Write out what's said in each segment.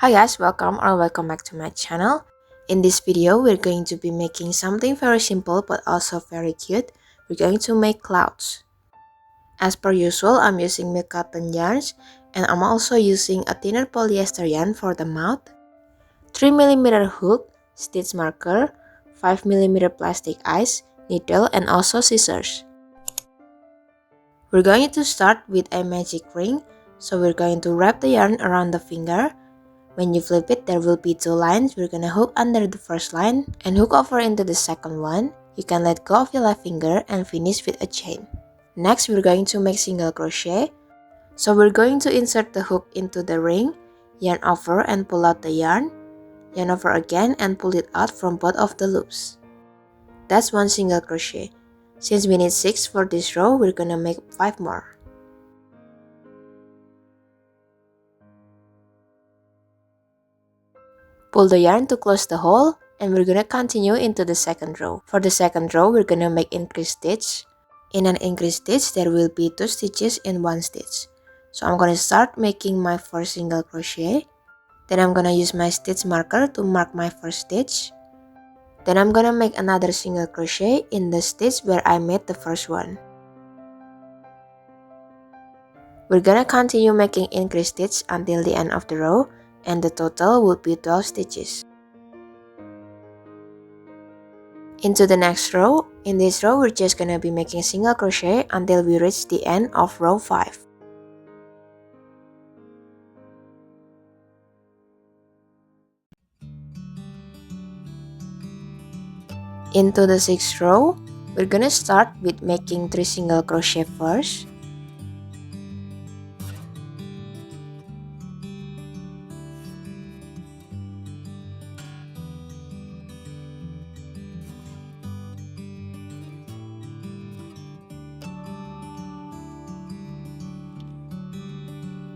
Hi guys, welcome back to my channel. In this video, we're going to be making something very simple but also very cute. We're going to make clouds. As per usual, I'm using milk cotton yarns and I'm also using a thinner polyester yarn for the mouth, 3mm hook, stitch marker, 5mm plastic ice, needle and also scissors. We're going to start with a magic ring, so we're going to wrap the yarn around the finger. When you flip it, there will be two lines. We're gonna hook under the first line and hook over into the second one. You can let go of your left finger and finish with a chain. Next, we're going to make single crochet. So we're going to insert the hook into the ring, yarn over and pull out the yarn over again and pull it out from both of the loops. That's one single crochet. Since we need 6 for this row, we're gonna make 5 more. Pull the yarn to close the hole and we're gonna continue into the second row. For the second row, we're gonna make increase stitch. In an increase stitch, there will be 2 stitches in 1 stitch. So I'm gonna start making my first single crochet. Then I'm gonna use my stitch marker to mark my first stitch. Then I'm gonna make another single crochet in the stitch where I made the first one. We're gonna continue making increase stitch until the end of the row, and the total would be 12 stitches. Into the next row. In this row, we're just gonna be making single crochet until we reach the end of row 5. Into the 6th row, we're gonna start with making 3 single crochet first.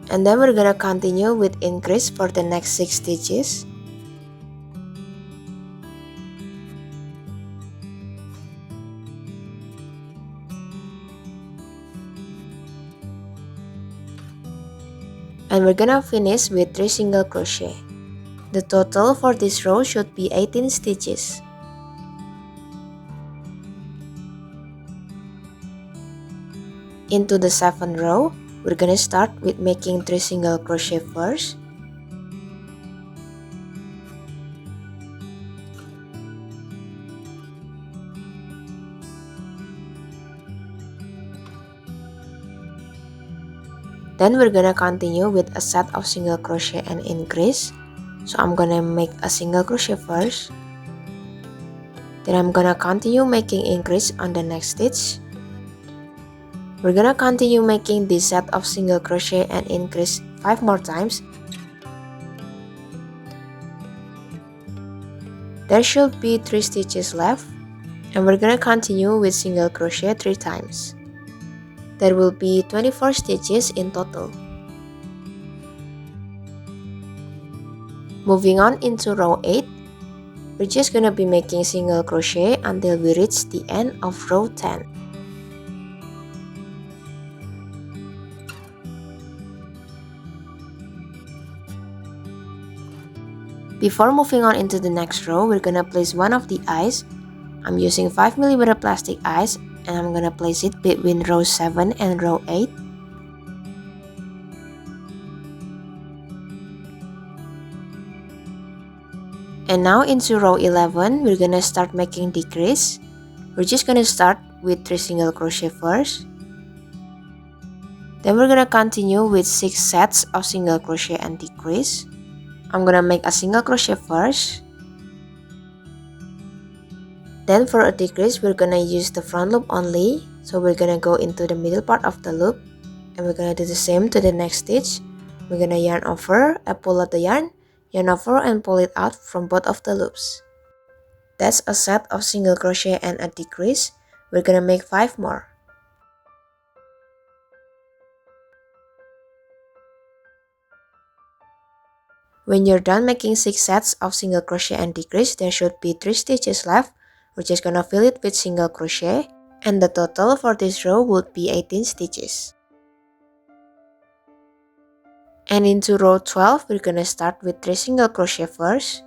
And then we're gonna continue with increase for the next 6 stitches. And we're gonna finish with 3 single crochet. The total for this row should be 18 stitches. Into the 7th row, we're gonna start with making 3 single crochet first. Then we're gonna continue with a set of single crochet and increase. So I'm gonna make a single crochet first. Then I'm gonna continue making increase on the next stitch. We're gonna continue making this set of single crochet and increase 5 more times. There should be 3 stitches left, and we're gonna continue with single crochet 3 times. There will be 24 stitches in total. Moving on into row 8, we're just gonna be making single crochet until we reach the end of row 10. Before moving on into the next row, we're gonna place one of the eyes. I'm using 5mm plastic eyes and I'm gonna place it between row 7 and row 8. And now into row 11, we're gonna start making decrease. We're just gonna start with 3 single crochet first. Then we're gonna continue with 6 sets of single crochet and decrease. I'm gonna make a single crochet first. Then for a decrease, we're gonna use the front loop only. So we're gonna go into the middle part of the loop. And we're gonna do the same to the next stitch. We're gonna yarn over, pull out the yarn over and pull it out from both of the loops. That's a set of single crochet and a decrease. We're gonna make 5 more. When you're done making 6 sets of single crochet and decrease, there should be 3 stitches left. We're just gonna fill it with single crochet, and the total for this row would be 18 stitches. And into row 12, we're gonna start with 3 single crochet first.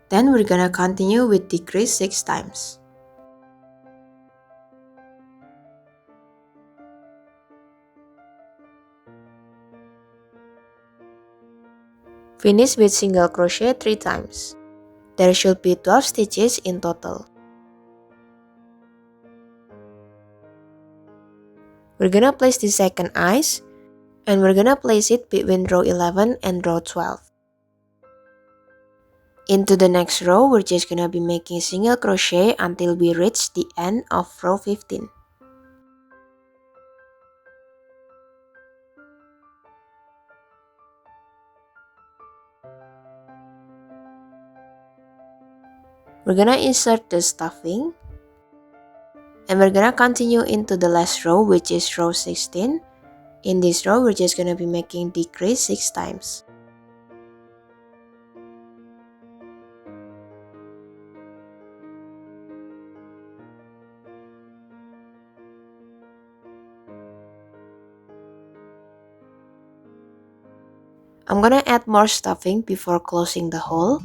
Then we're gonna continue with decrease 6 times. Finish with single crochet 3 times. There should be 12 stitches in total. We're gonna place the second eyes, and we're gonna place it between row 11 and row 12. Into the next row, we're just gonna be making single crochet until we reach the end of row 15. We're gonna insert the stuffing, and we're gonna continue into the last row, which is row 16. In this row, we're just gonna be making decrease 6 times. I'm gonna add more stuffing before closing the hole.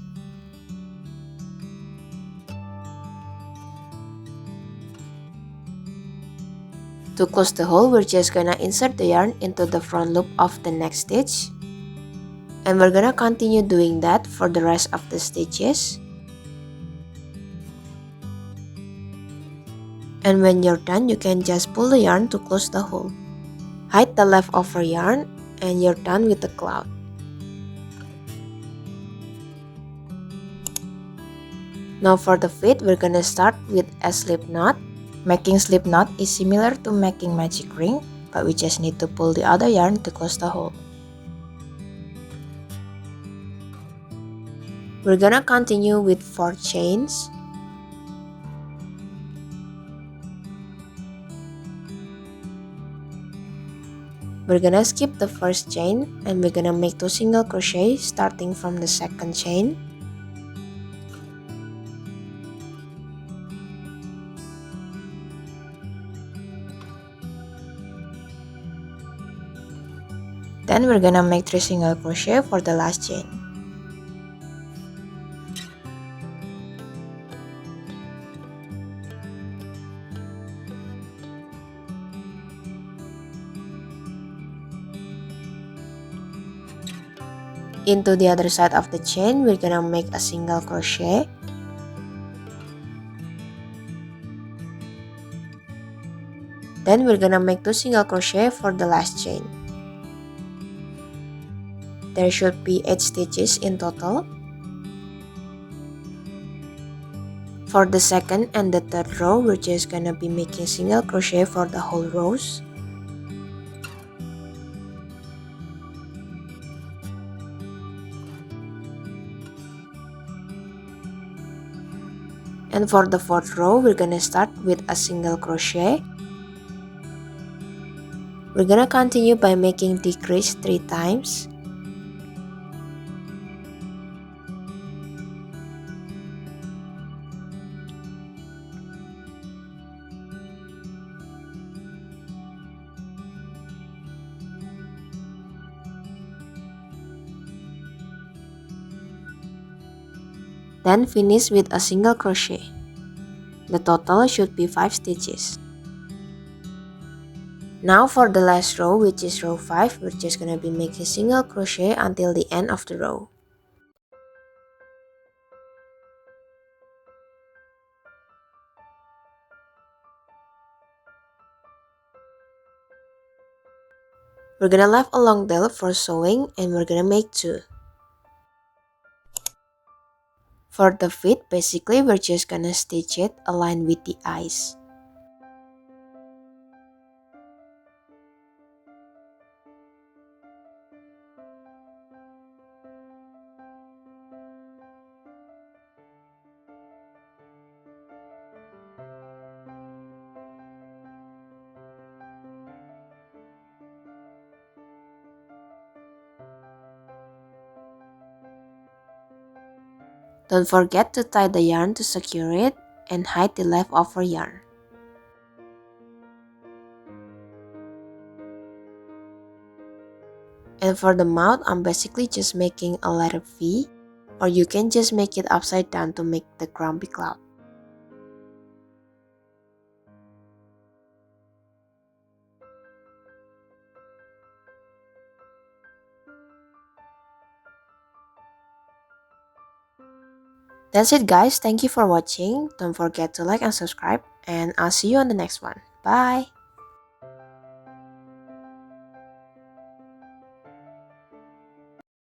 To close the hole, we're just gonna insert the yarn into the front loop of the next stitch. And we're gonna continue doing that for the rest of the stitches. And when you're done, you can just pull the yarn to close the hole. Hide the leftover yarn, and you're done with the cloud. Now for the feet, we're gonna start with a slip knot. Making slip knot is similar to making magic ring, but we just need to pull the other yarn to close the hole. We're gonna continue with 4 chains. We're gonna skip the first chain, and we're gonna make 2 single crochet starting from the second chain. Then we're gonna make 3 single crochet for the last chain. Into the other side of the chain, we're gonna make a single crochet. Then we're gonna make 2 single crochet for the last chain. There should be 8 stitches in total. For the second and the third row, we're just gonna be making single crochet for the whole rows. And for the fourth row, we're gonna start with a single crochet. We're gonna continue by making decrease 3 times. Then finish with a single crochet. The total should be 5 stitches. Now for the last row, which is row 5, we're just gonna be making single crochet until the end of the row. We're gonna leave a long tail for sewing, and we're gonna make 2. For the feet, basically we're just gonna stitch it aligned with the eyes. Don't forget to tie the yarn to secure it and hide the leftover yarn. And for the mouth, I'm basically just making a letter V, or you can just make it upside down to make the grumpy cloud. That's it guys, thank you for watching. Don't forget to like and subscribe, and I'll see you on the next one. Bye!